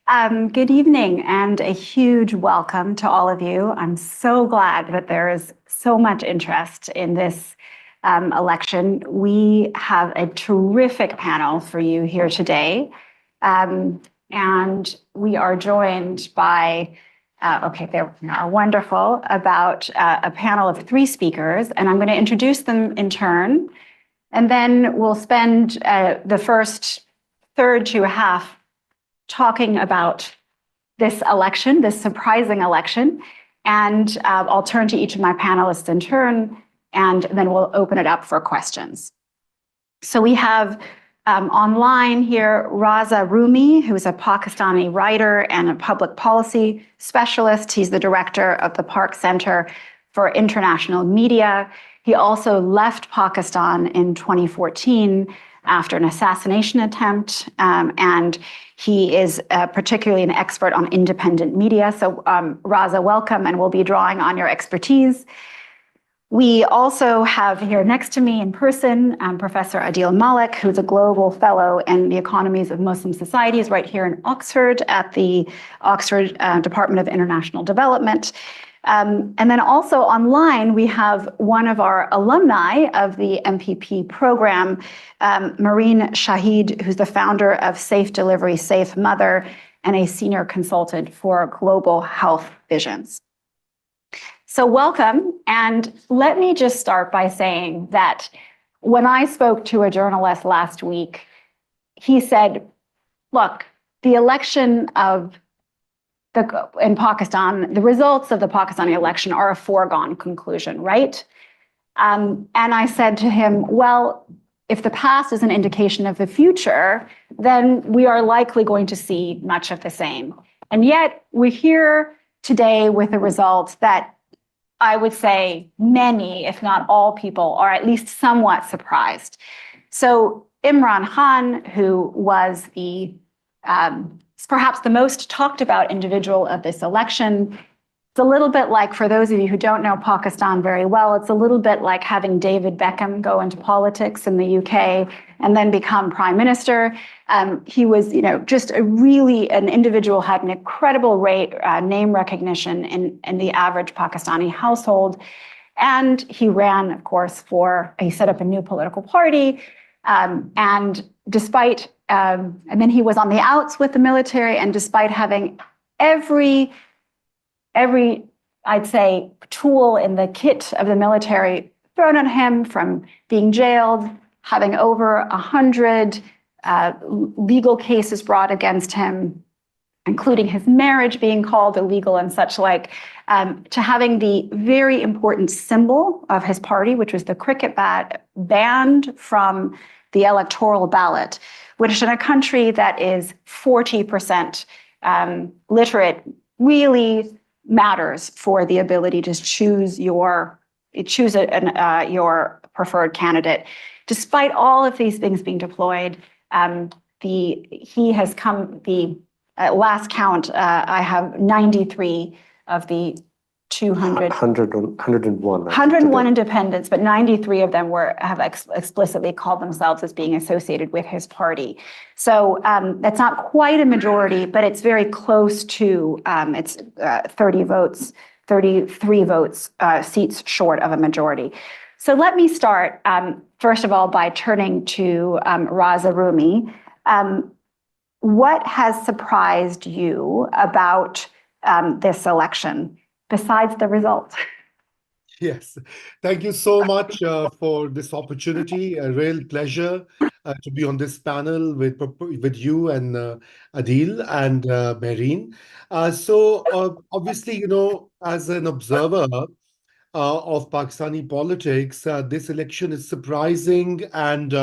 Good evening and a huge welcome to all of you. I'm so glad that there is so much interest in this election. We have a terrific panel for you here today. And we are joined by, they are wonderful, about a panel of three speakers, and I'm going to introduce them in turn. And then we'll spend the first third to a half talking about this election, this surprising election. And I'll turn to each of my panelists in turn, and then we'll open it up for questions. So we have online here Raza Rumi, who is a Pakistani writer and a public policy specialist. He's the director of the Park Center for International Media. He also left Pakistan in 2014 after an assassination attempt, and he is particularly an expert on independent media. So Raza, welcome, and we'll be drawing on your expertise. We also have here next to me in person Professor Adil Malik, who's a global fellow in the economies of Muslim societies right here in Oxford at the Oxford Department of International Development. And then also online, we have one of our alumni of the MPP program, Marine Shahid, who's the founder of Safe Delivery, Safe Mother, and a senior consultant for Global Health Visions. So welcome, and let me just start by saying that when I spoke to a journalist last week, he said, look, the election in Pakistan, the results of the Pakistani election are a foregone conclusion, right? And I said to him, well, if the past is an indication of the future, then we are likely going to see much of the same. And yet we're here today with a result that I would say many, if not all people, are at least somewhat surprised. So Imran Khan, who was perhaps the most talked about individual of this election. It's a little bit like, for those of you who don't know Pakistan very well, it's a little bit like having David Beckham go into politics in the UK and then become prime minister. He was, just an individual, had an incredible name recognition in the average Pakistani household. And he ran, of course, he set up a new political party. And then he was on the outs with the military, and despite having every, I'd say, tool in the kit of the military thrown at him, from being jailed, having over 100 legal cases brought against him, including his marriage being called illegal and such like, to having the very important symbol of his party, which was the cricket bat, banned from the electoral ballot, which in a country that is 40% literate really matters for the ability to choose your preferred candidate. Despite all of these things being deployed, last count, I have 93 of the 200. 101 independents, but 93 of them have explicitly called themselves as being associated with his party. So that's not quite a majority, but it's very close to, it's 33 votes, seats short of a majority. So let me start, first of all, by turning to Raza Rumi. What has surprised you about this election, besides the results? Yes, thank you so much for this opportunity. A real pleasure to be on this panel with you and Adil and Mehreen. Obviously, as an observer of Pakistani politics, this election is surprising and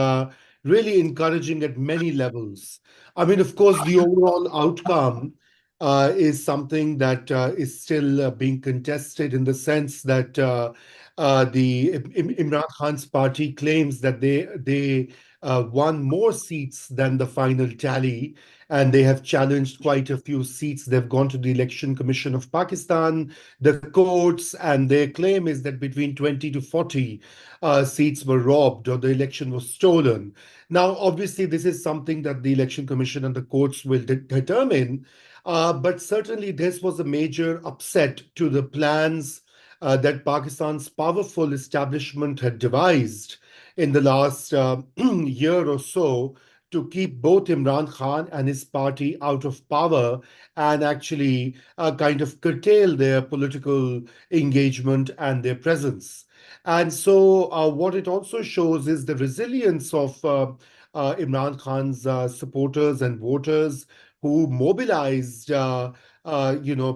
really encouraging at many levels. I mean, of course, the overall outcome is something that is still being contested, in the sense that Imran Khan's party claims that they won more seats than the final tally, and they have challenged quite a few seats. They've gone to the Election Commission of Pakistan, the courts, and their claim is that between 20 to 40 seats were robbed or the election was stolen. Now, obviously, this is something that the Election Commission and the courts will determine, but certainly this was a major upset to the plans that Pakistan's powerful establishment had devised in the last year or so to keep both Imran Khan and his party out of power and actually kind of curtail their political engagement and their presence. And so, what it also shows is the resilience of Imran Khan's supporters and voters who mobilized,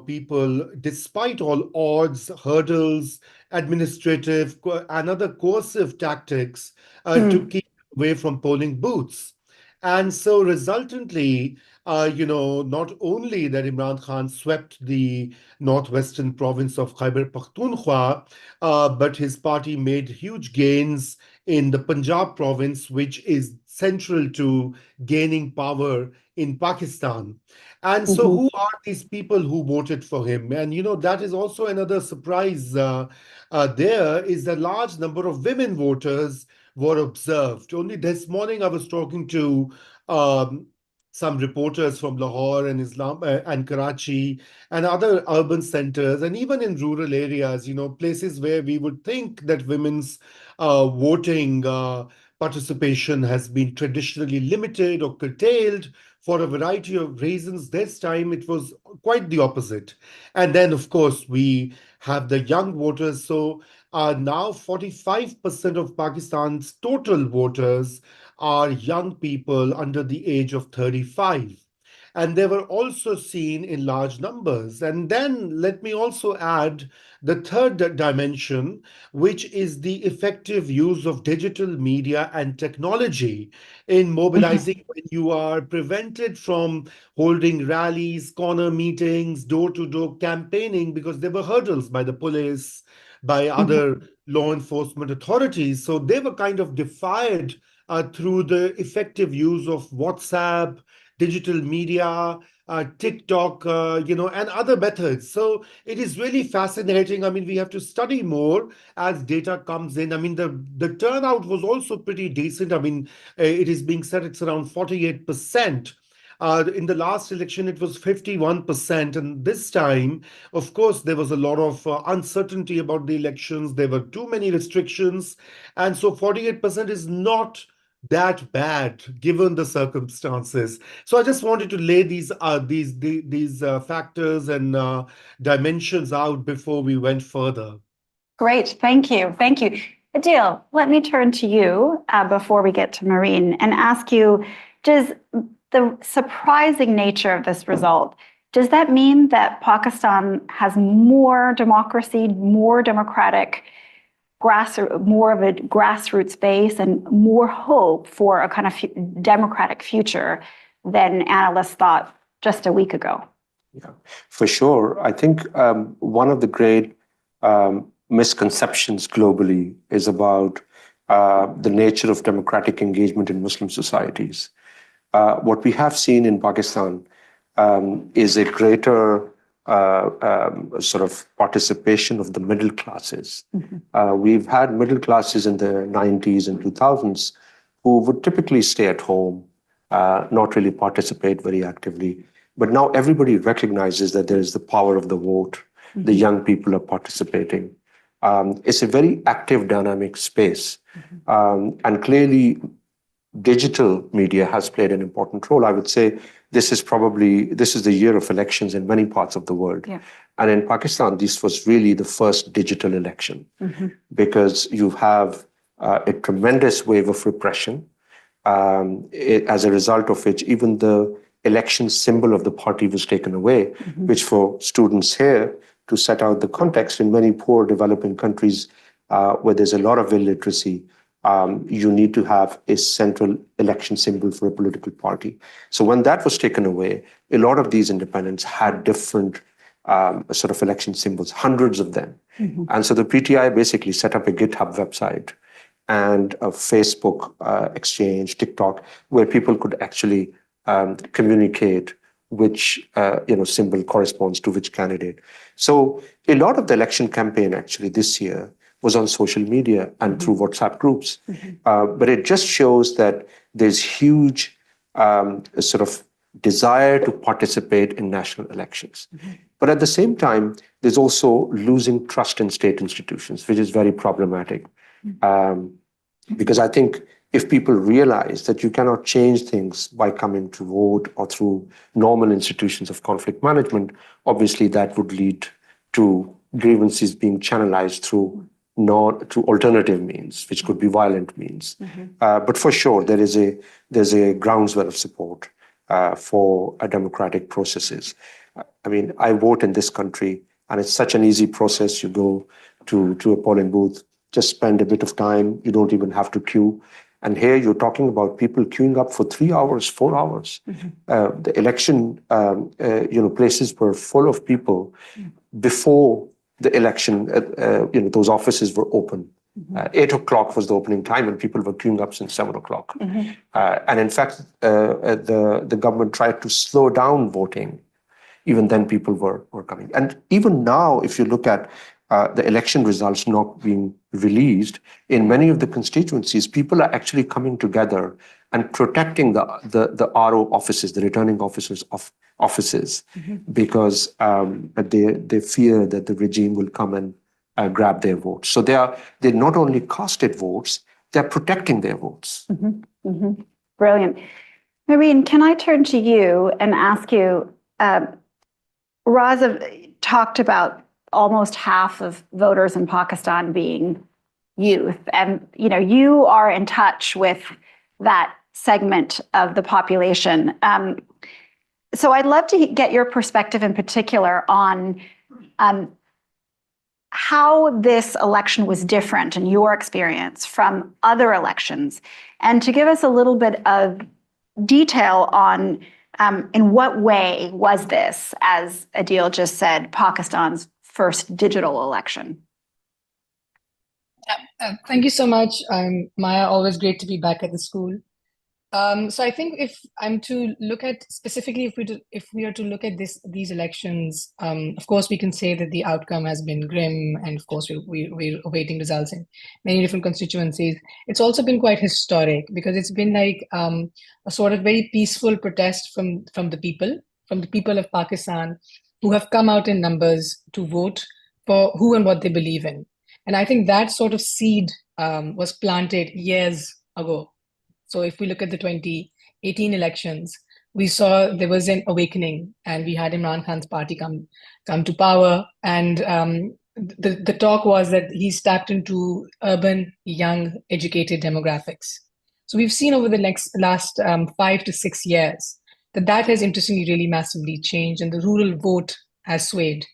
people despite all odds, hurdles, administrative, and other coercive tactics to Mm. keep away from polling booths. And so resultantly, not only that Imran Khan swept the northwestern province of Khyber Pakhtunkhwa, but his party made huge gains in the Punjab province, which is central to gaining power in Pakistan. And so, Mhm. who are these people who voted for him? And that is also another surprise. There is a large number of women voters were observed. Only this morning, I was talking to um, some reporters from Lahore and Islam and Karachi and other urban centers, and even in rural areas, places where we would think that women's voting participation has been traditionally limited or curtailed for a variety of reasons. This time it was quite the opposite. And then, of course, we have the young voters. So now 45% of Pakistan's total voters are young people under the age of 35. And they were also seen in large numbers. And then let me also add the third dimension, which is the effective use of digital media and technology in Mhm. mobilizing when you are prevented from holding rallies, corner meetings, door to door campaigning, because there were hurdles by the police, by Mhm. other law enforcement authorities. So they were kind of defied through the effective use of WhatsApp, digital media, TikTok, and other methods. So it is really fascinating. I mean, we have to study more as data comes in. I mean, the turnout was also pretty decent. I mean, it is being said it's around 48%. In the last election, it was 51%. And this time, of course, there was a lot of uncertainty about the elections. There were too many restrictions. And so 48% is not that bad given the circumstances. So I just wanted to lay these factors and dimensions out before we went further. Great. Thank you. Thank you. Adil, let me turn to you before we get to Marine and ask you, does the surprising nature of this result, does that mean that Pakistan has more democracy, more democratic, more of a grassroots base and more hope for a kind of democratic future than analysts thought just a week ago? Yeah, for sure. I think one of the great misconceptions globally is about the nature of democratic engagement in Muslim societies. What we have seen in Pakistan is a greater sort of participation of the middle classes. We've had middle classes in the 90s and 2000s who would typically stay at home, not really participate very actively. But now everybody recognizes that there is the power of the vote. The young people are participating. It's a very active, dynamic space. And clearly, digital media has played an important role. I would say this is the year of elections in many parts of the world. Yeah. And in Pakistan, this was really the first digital election because you have a tremendous wave of repression, as a result of which even the election symbol of the party was taken away, which for students here, to set out the context, in many poor developing countries where there's a lot of illiteracy, you need to have a central election symbol for a political party. So when that was taken away, a lot of these independents had different sort of election symbols, hundreds of them. And so the PTI basically set up a GitHub website and a Facebook exchange, TikTok, where people could actually communicate which symbol corresponds to which candidate. So a lot of the election campaign actually this year was on social media and through WhatsApp groups. But it just shows that there's huge sort of desire to participate in national elections. But at the same time, there's also losing trust in state institutions, which is very problematic. Because I think if people realize that you cannot change things by coming to vote or through normal institutions of conflict management, obviously that would lead to grievances being channelized through alternative means, which could be violent means. But for sure, there's a groundswell of support for democratic processes. I mean, I vote in this country, and it's such an easy process. You go to a polling booth, just spend a bit of time. You don't even have to queue. And here you're talking about people queuing up for 3 hours, 4 hours. The election, places were full of people before the election. Those offices were open. 8 o'clock was the opening time, and people were queuing up since 7 o'clock. And in fact, the government tried to slow down voting. Even then, people were coming. And even now, if you look at the election results not being released, in many of the constituencies, people are actually coming together and protecting the RO offices, the returning officers of offices, because they fear that the regime will come and grab their votes. So they not only casted votes, they're protecting their votes. Brilliant. Marine, can I turn to you and ask you, Raza talked about almost half of voters in Pakistan being youth. And, you are in touch with that segment of the population. So I'd love to get your perspective in particular on how this election was different in your experience from other elections, and to give us a little bit of detail on in what way was this, as Adil just said, Pakistan's first digital election? Thank you so much, Maya. Always great to be back at the school. So I think if I'm to look at specifically, if we are to look at these elections, of course we can say that the outcome has been grim, and of course we're awaiting results in many different constituencies. It's also been quite historic because it's been like a sort of very peaceful protest from the people of Pakistan, who have come out in numbers to vote for who and what they believe in. And I think that sort of seed was planted years ago. So if we look at the 2018 elections, we saw there was an awakening, and we had Imran Khan's party come to power. And the talk was that he's tapped into urban, young, educated demographics. So we've seen over the last 5 to 6 years that has interestingly really massively changed, and the rural vote has swayed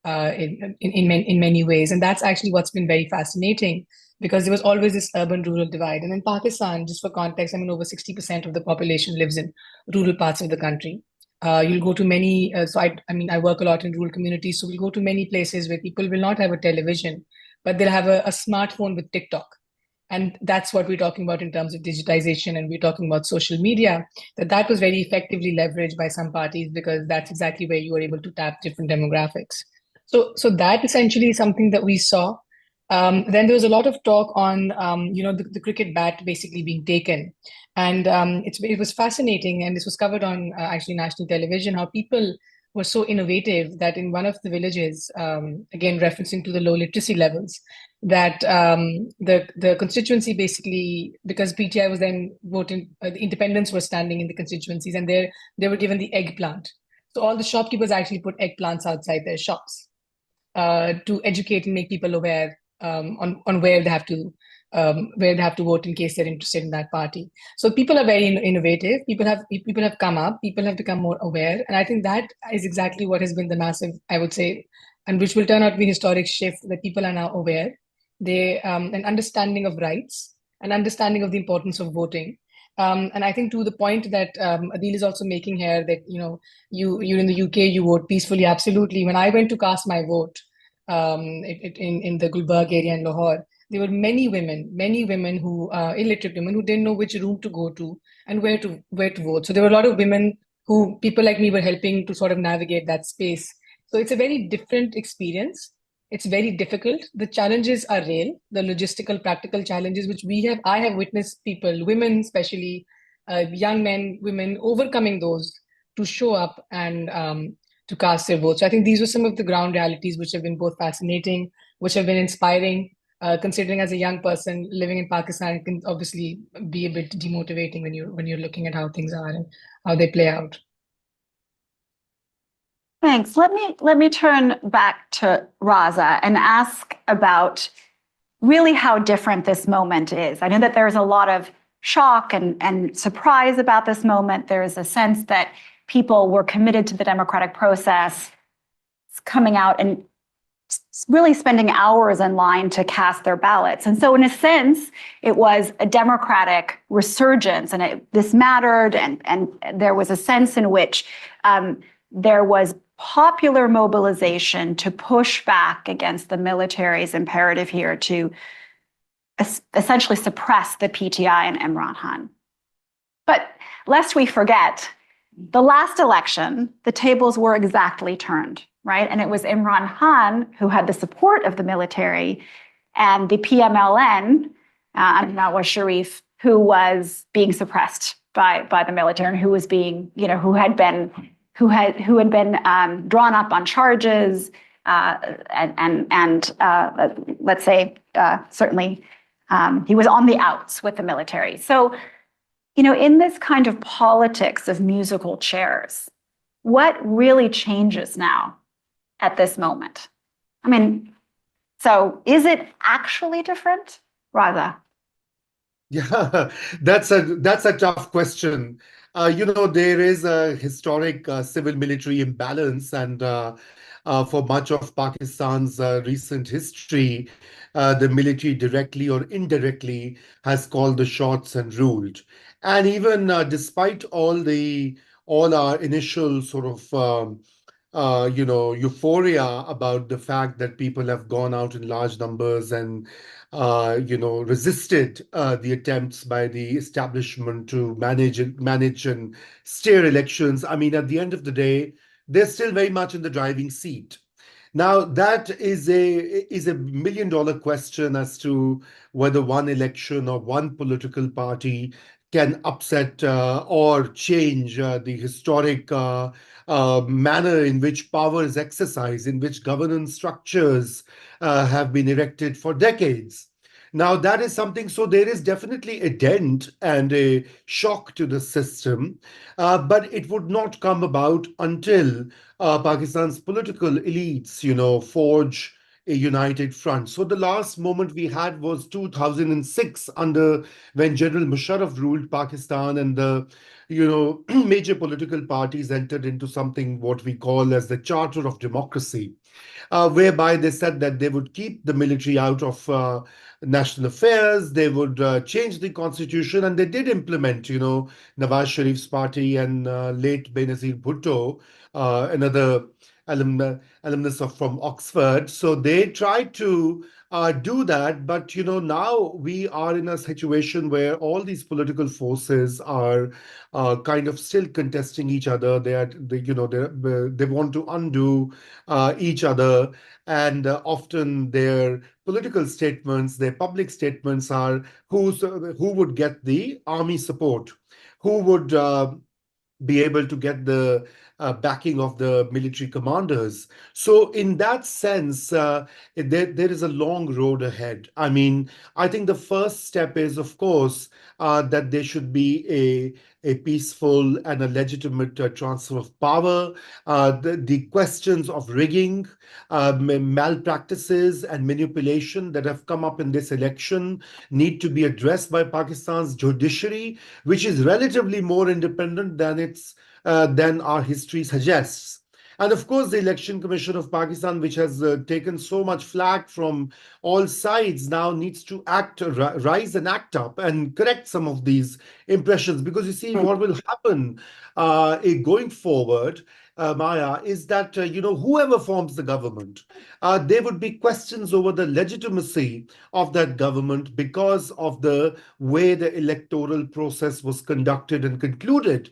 in many ways. And that's actually what's been very fascinating, because there was always this urban-rural divide. And in Pakistan, just for context, over 60% of the population lives in rural parts of the country. You'll go to many, I work a lot in rural communities, so we'll go to many places where people will not have a television, but they'll have a smartphone with TikTok. And that's what we're talking about in terms of digitization, and we're talking about social media, that was very effectively leveraged by some parties, because that's exactly where you were able to tap different demographics. So that essentially is something that we saw. Then there was a lot of talk on, the cricket bat basically being taken. And it was fascinating, and this was covered on actually national television, how people were so innovative that in one of the villages, again, referencing to the low literacy levels, that the constituency basically, because PTI was then voting, the independents were standing in the constituencies, and they were given the eggplant. So all the shopkeepers actually put eggplants outside their shops to educate and make people aware on where they have to vote in case they're interested in that party. So people are very innovative. People have come up. People have become more aware, and I think that is exactly what has been the massive, I would say, and which will turn out to be a historic shift, that people are now aware. They an understanding of rights, an understanding of the importance of voting. And I think to the point that Adil is also making here, that you're in the UK, you vote peacefully. Absolutely. When I went to cast my vote in the Gulberg area in Lahore, there were many women who illiterate women who didn't know which room to go to and where to vote. So there were a lot of women who people like me were helping to sort of navigate that space. So it's a very different experience. It's very difficult. The challenges are real, the logistical, practical challenges, which I have witnessed people, women especially, young men, women, overcoming those to show up and to cast their vote. So I think these were some of the ground realities which have been both fascinating, which have been inspiring. Considering as a young person living in Pakistan, it can obviously be a bit demotivating when you're looking at how things are and how they play out. Thanks. Let me turn back to Raza and ask about really how different this moment is. I know that there's a lot of shock and surprise about this moment. There is a sense that people were committed to the democratic process, coming out and really spending hours in line to cast their ballots. And so in a sense, it was a democratic resurgence, and this mattered, and there was a sense in which there was popular mobilization to push back against the military's imperative here to essentially suppress the PTI and Imran Khan. But lest we forget, the last election, the tables were exactly turned, right? And it was Imran Khan who had the support of the military, and the PMLN, Nawaz Sharif, who was being suppressed by the military, and who was being, who had been drawn up on charges, and let's say certainly he was on the outs with the military. So, in this kind of politics of musical chairs, what really changes now at this moment? I mean, so is it actually different, Raza? Yeah, that's a tough question. There is a historic civil-military imbalance, and for much of Pakistan's recent history, the military directly or indirectly has called the shots and ruled. And even despite all our initial sort of euphoria about the fact that people have gone out in large numbers and, resisted the attempts by the establishment to manage and steer elections. I mean, at the end of the day, they're still very much in the driving seat. Now, that is a million-dollar question as to whether one election or one political party can upset or change the historic manner in which power is exercised, in which governance structures have been erected for decades. Now, that is something, so there is definitely a dent and a shock to the system, but it would not come about until Pakistan's political elites, forge a united front. So the last moment we had was 2006 under when General Musharraf ruled Pakistan, and the major political parties entered into something what we call as the Charter of Democracy, whereby they said that they would keep the military out of national affairs, they would change the constitution, and they did implement, Nawaz Sharif's party and late Benazir Bhutto, another alumnus from Oxford. So they tried to do that, but now we are in a situation where all these political forces are kind of still contesting each other. They want to undo each other, and often their political statements, their public statements are who would get the army support, who would be able to get the backing of the military commanders. So, in that sense, there is a long road ahead. I mean, I think the first step is, of course, that there should be a peaceful and a legitimate transfer of power. The questions of rigging, malpractices, and manipulation that have come up in this election need to be addressed by Pakistan's judiciary, which is relatively more independent than our history suggests. And of course, the Election Commission of Pakistan, which has taken so much flack from all sides, now needs to rise and act up and correct some of these impressions. Because you see, what will happen going forward Maya, is that whoever forms the government, there would be questions over the legitimacy of that government because of the way the electoral process was conducted and concluded.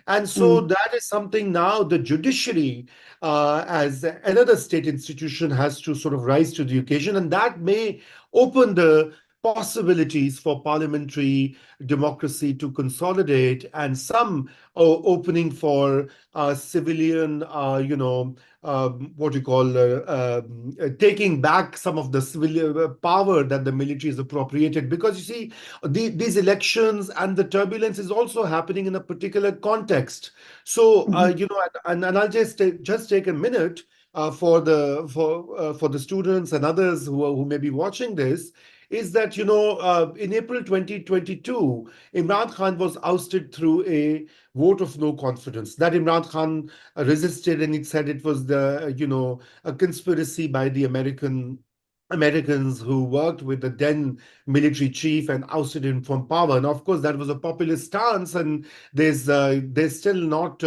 And so Mm. that is something now the judiciary, as another state institution, has to sort of rise to the occasion, and that may open the possibilities for parliamentary democracy to consolidate and some opening for civilian, what you call taking back some of the civilian power that the military is appropriated. Because you see, these elections and the turbulence is also happening in a particular context. So, Mhm. and I'll just take a minute for the students and others who may be watching this, is that in April 2022, Imran Khan was ousted through a vote of no confidence. That Imran Khan resisted, and it said it was a conspiracy by the Americans who worked with the then military chief and ousted him from power. And of course, that was a populist stance, and there's still not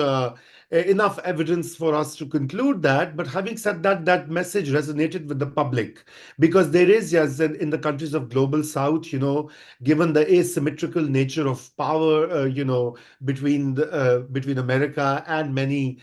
enough evidence for us to conclude that. But having said that, that message resonated with the public because there is, yes, in the countries of global South, given the asymmetrical nature of power, between America and many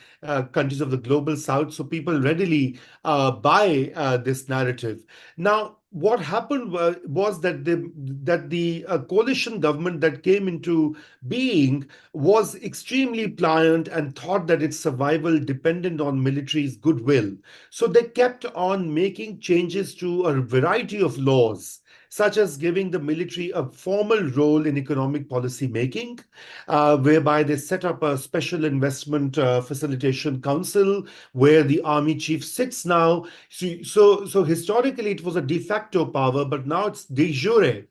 countries of the global South, so people readily buy this narrative. Now, what happened was that the coalition government that came into being was extremely pliant and thought that its survival depended on military's goodwill. So they kept on making changes to a variety of laws, such as giving the military a formal role in economic policy making, whereby they set up a special investment facilitation council where the army chief sits now. So historically, it was a de facto power, but now it's de jure.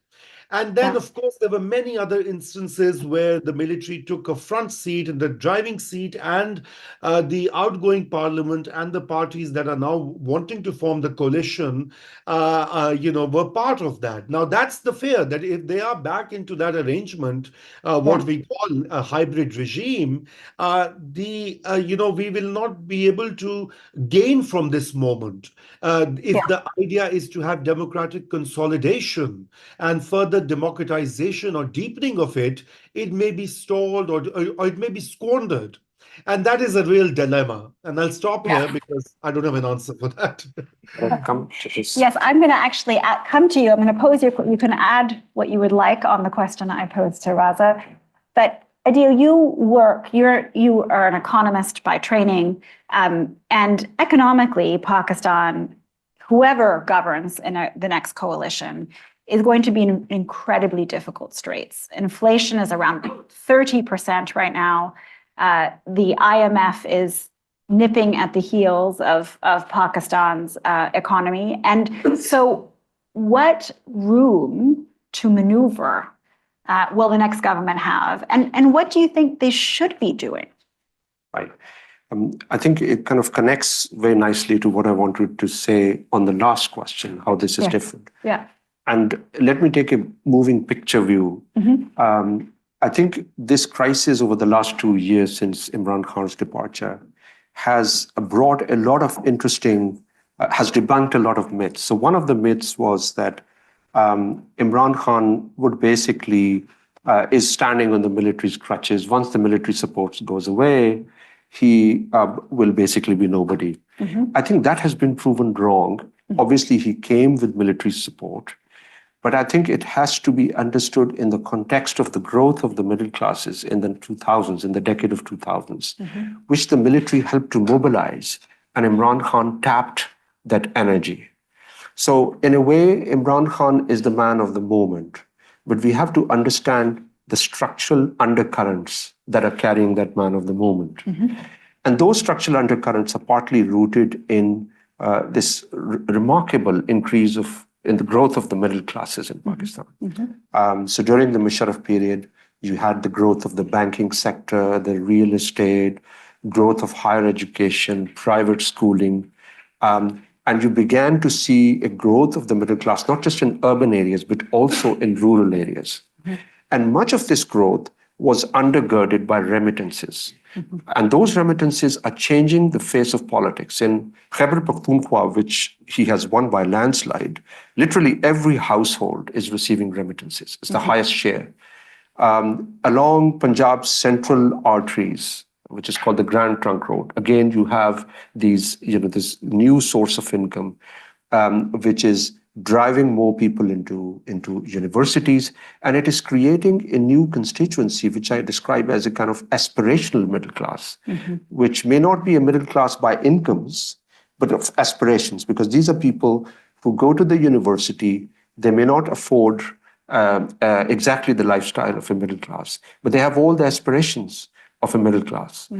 And then, Yeah. of course, there were many other instances where the military took a front seat and the driving seat, and the outgoing parliament and the parties that are now wanting to form the coalition, were part of that. Now, that's the fear that if they are back into that arrangement, what Yeah. we call a hybrid regime, we will not be able to gain from this moment. Yeah. If the idea is to have democratic consolidation and further democratization or deepening of it, it may be stalled or it may be squandered. And that is a real dilemma. And I'll stop Yeah. here because I don't have an answer for that. Come to this. Yes, I'm going to actually come to you. I'm going to pose you can add what you would like on the question I posed to Raza. But Adil, you are an economist by training, and economically, Pakistan, whoever governs in the next coalition, is going to be in incredibly difficult straits. Inflation is around 30% right now. The IMF is nipping at the heels of Pakistan's economy. And so what room to maneuver will the next government have? And what do you think they should be doing? Right. I think it kind of connects very nicely to what I wanted to say on the last question, how this is different. Yeah. And let me take a moving picture view. I think this crisis over the last 2 years since Imran Khan's departure has brought a lot of has debunked a lot of myths. So one of the myths was that Imran Khan would basically is standing on the military's crutches. Once the military support goes away, he will basically be nobody. I think that has been proven wrong. Obviously, he came with military support. But I think it has to be understood in the context of the growth of the middle classes in the 2000s, in the decade of 2000s, which the military helped to mobilize, and Imran Khan tapped that energy. So in a way, Imran Khan is the man of the moment, but we have to understand the structural undercurrents that are carrying that man of the moment. And those structural undercurrents are partly rooted in this remarkable increase in the growth of the middle classes in Pakistan. So during the Musharraf period, you had the growth of the banking sector, the real estate, growth of higher education, private schooling, and you began to see a growth of the middle class, not just in urban areas, but also in rural areas. And much of this growth was undergirded by remittances. And those remittances are changing the face of politics. In Khyber Pakhtunkhwa, which he has won by landslide, literally every household is receiving remittances. It's the highest share. Along Punjab's central arteries, which is called the Grand Trunk Road, again, you have this new source of income, which is driving more people into universities, and it is creating a new constituency, which I describe as a kind of aspirational middle class, which may not be a middle class by incomes, but of aspirations, because these are people who go to the university, they may not afford exactly the lifestyle of a middle class, but they have all the aspirations of a middle class.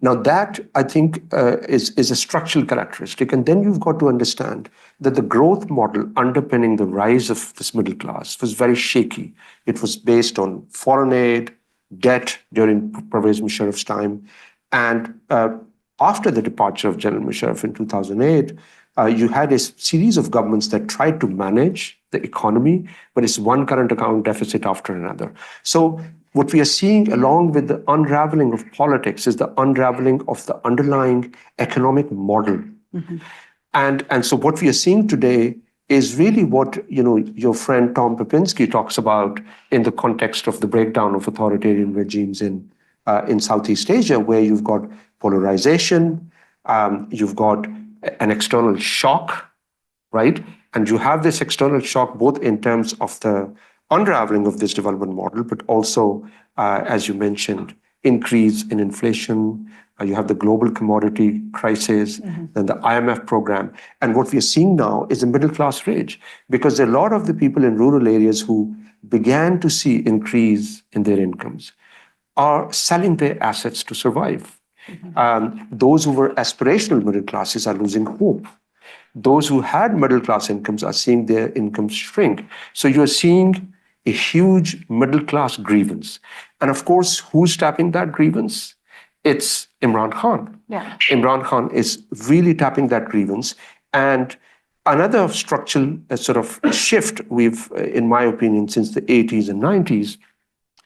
Now that, I think, is a structural characteristic. And then you've got to understand that the growth model underpinning the rise of this middle class was very shaky. It was based on foreign aid, debt during Pervez Musharraf's time. And after the departure of General Musharraf in 2008, you had a series of governments that tried to manage the economy, but it's one current account deficit after another. So what we are seeing along with the unraveling of politics is the unraveling of the underlying economic model. And so what we are seeing today is really what your friend Tom Popinski talks about in the context of the breakdown of authoritarian regimes in Southeast Asia, where you've got polarization, you've got an external shock, right? And you have this external shock both in terms of the unraveling of this development model, but also, as you mentioned, increase in inflation. You have the global commodity crisis, then the IMF program. And what we are seeing now is a middle class rage, because a lot of the people in rural areas who began to see increase in their incomes are selling their assets to survive. Those who were aspirational middle classes are losing hope. Those who had middle class incomes are seeing their incomes shrink. So you're seeing a huge middle class grievance. And of course, who's tapping that grievance? It's Imran Khan. Yeah. Imran Khan is really tapping that grievance. And another structural sort of shift we've, in my opinion, since the 80s and 90s,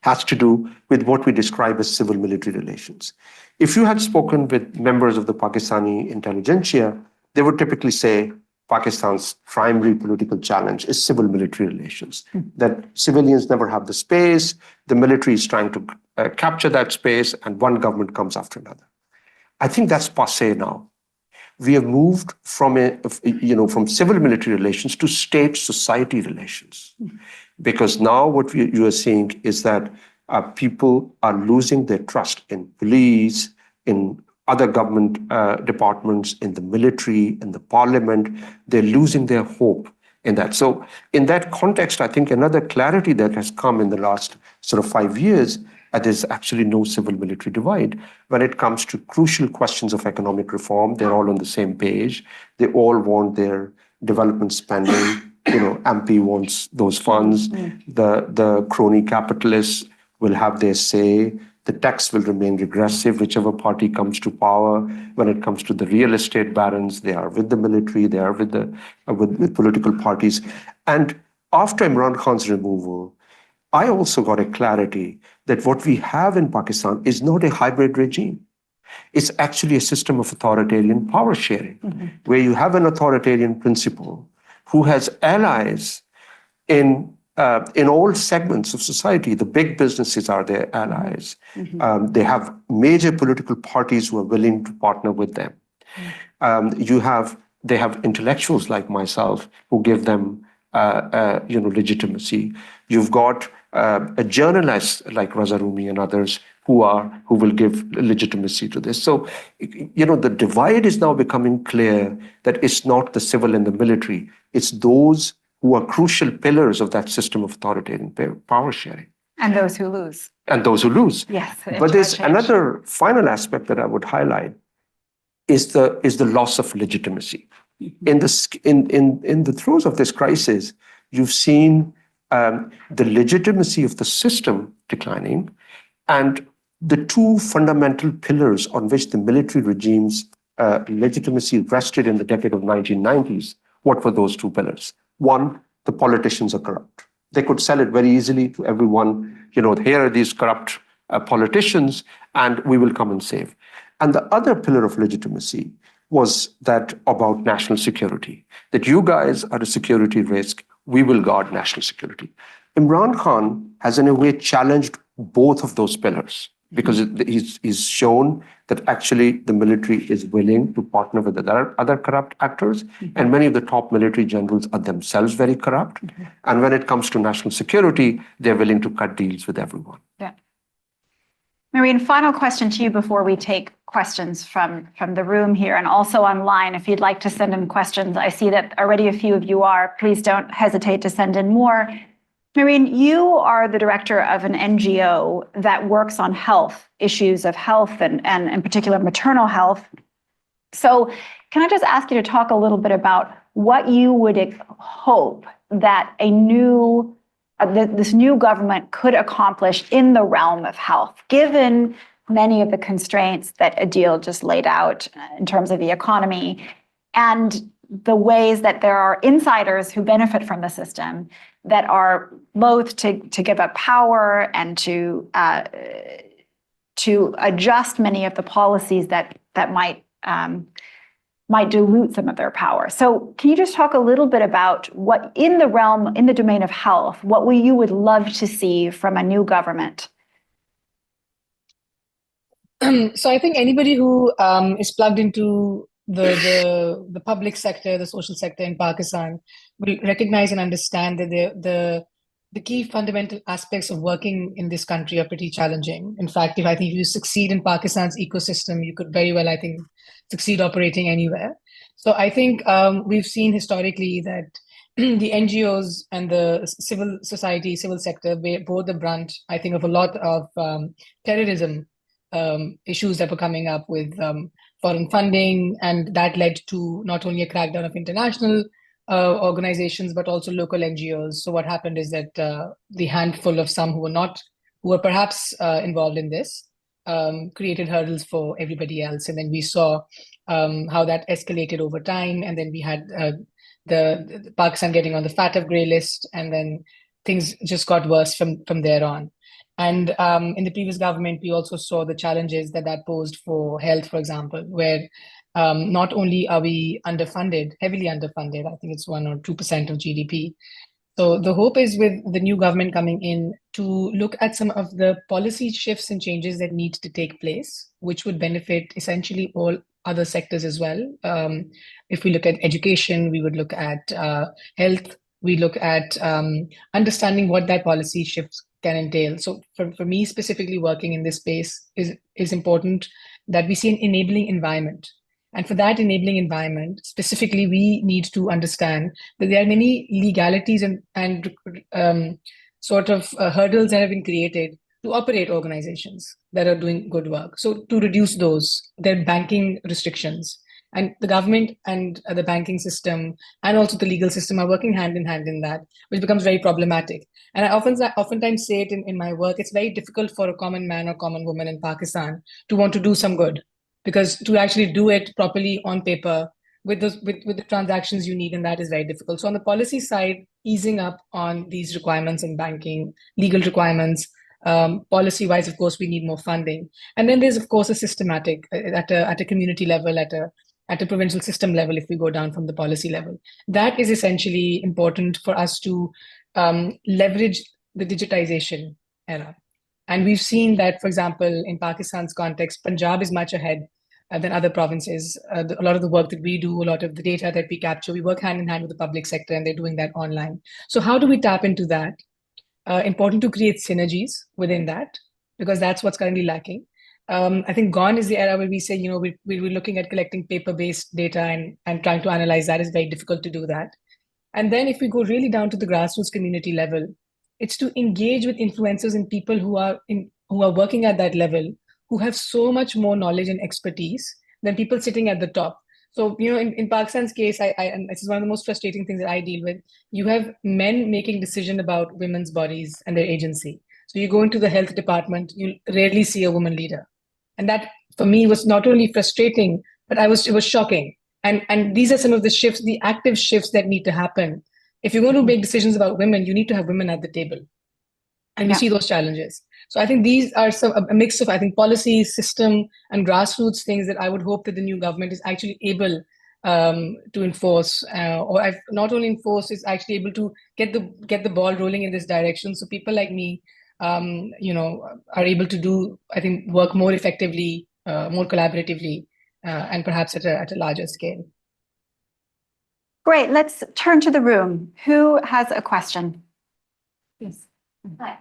has to do with what we describe as civil-military relations. If you had spoken with members of the Pakistani intelligentsia, they would typically say Pakistan's primary political challenge is civil-military relations, that civilians never have the space, the military is trying to capture that space, and one government comes after another. I think that's passé now. We have moved from from civil-military relations to state-society relations. Because now what you are seeing is that people are losing their trust in police, in other government departments, in the military, in the parliament. They're losing their hope in that. So in that context, I think another clarity that has come in the last sort of 5 years, there's actually no civil-military divide. When it comes to crucial questions of economic reform, they're all on the same page. They all want their development spending. MP wants those funds. The crony capitalists will have their say. The tax will remain regressive, whichever party comes to power. When it comes to the real estate barons, they are with the military, they are with political parties. And after Imran Khan's removal, I also got a clarity that what we have in Pakistan is not a hybrid regime. It's actually a system of authoritarian power sharing, where you have an authoritarian principle who has allies in all segments of society. The big businesses are their allies. They have major political parties who are willing to partner with them. They have intellectuals like myself who give them legitimacy. You've got a journalist like Raza Rumi and others who will give legitimacy to this. So, the divide is now becoming clear that it's not the civil and the military. It's those who are crucial pillars of that system of authoritarian power sharing. And those who lose. And those who lose. Yes. But there's another final aspect that I would highlight is the loss of legitimacy. In the throes of this crisis, you've seen the legitimacy of the system declining, and the two fundamental pillars on which the military regime's legitimacy rested in the decade of 1990s, what were those two pillars? One, the politicians are corrupt. They could sell it very easily to everyone. Here are these corrupt politicians, and we will come and save. And the other pillar of legitimacy was that about national security, that you guys are a security risk, we will guard national security. Imran Khan has in a way challenged both of those pillars because he's shown that actually the military is willing to partner with other corrupt actors, and many of the top military generals are themselves very corrupt. And when it comes to national security, they're willing to cut deals with everyone. Yeah. Marine, final question to you before we take questions from the room here and also online. If you'd like to send in questions, I see that already a few of you are. Please don't hesitate to send in more. Marine, you are the director of an NGO that works on health, issues of health and in particular maternal health. So can I just ask you to talk a little bit about what you would hope that this new government could accomplish in the realm of health, given many of the constraints that Adil just laid out in terms of the economy and the ways that there are insiders who benefit from the system that are loath to give up power and to adjust many of the policies that might dilute some of their power. So can you just talk a little bit about what in the domain of health, what you would love to see from a new government? So I think anybody who is plugged into the public sector, the social sector in Pakistan will recognize and understand that the key fundamental aspects of working in this country are pretty challenging. In fact, if you succeed in Pakistan's ecosystem, you could very well, I think, succeed operating anywhere. So I think we've seen historically that the NGOs and the civil society, civil sector bore the brunt, I think, of a lot of terrorism issues that were coming up with foreign funding, and that led to not only a crackdown of international organizations but also local NGOs. So what happened is that the handful of some who were perhaps involved in this created hurdles for everybody else, and then we saw how that escalated over time, and then we had the Pakistan getting on the fat of grey list, and then things just got worse from there on. And in the previous government, we also saw the challenges that posed for health, for example, where not only are we underfunded, heavily underfunded, I think it's 1 or 2% of GDP. So the hope is with the new government coming in to look at some of the policy shifts and changes that need to take place, which would benefit essentially all other sectors as well. If we look at education, we would look at health, we look at understanding what that policy shifts can entail. So for me, specifically working in this space is important that we see an enabling environment. And for that enabling environment, specifically, we need to understand that there are many legalities and sort of hurdles that have been created to operate organizations that are doing good work. So to reduce those, their banking restrictions. And the government and the banking system and also the legal system are working hand in hand in that, which becomes very problematic. And I oftentimes say it in my work, it's very difficult for a common man or common woman in Pakistan to want to do some good, because to actually do it properly on paper with the transactions you need, and that is very difficult. So on the policy side, easing up on these requirements in banking, legal requirements, policy-wise, of course, we need more funding. And then there's, of course, a systematic at a community level, at a provincial system level, if we go down from the policy level. That is essentially important for us to leverage the digitization era. And we've seen that, for example, in Pakistan's context, Punjab is much ahead than other provinces. A lot of the work that we do, a lot of the data that we capture, we work hand in hand with the public sector, and they're doing that online. So how do we tap into that? Important to create synergies within that, because that's what's currently lacking. I think gone is the era where we say, we're looking at collecting paper-based data and trying to analyze that. Is very difficult to do that. And then if we go really down to the grassroots community level, it's to engage with influencers and people who are working at that level, who have so much more knowledge and expertise than people sitting at the top. So, in Pakistan's case, and this is one of the most frustrating things that I deal with. You have men making decisions about women's bodies and their agency. So you go into the health department, you rarely see a woman leader. And that, for me, was not only frustrating, but it was shocking. And these are some of the shifts, the active shifts that need to happen. If you're going to make decisions about women, you need to have women at the table. And we see those challenges. So I think these are a mix of, I think, policy, system, and grassroots things that I would hope that the new government is actually able to enforce, not only enforce, is actually able to get the ball rolling in this direction. So people like me, are able to do, I think, work more effectively, more collaboratively, and perhaps at a larger scale. Great. Let's turn to the room. Who has a question? Yes. Hi.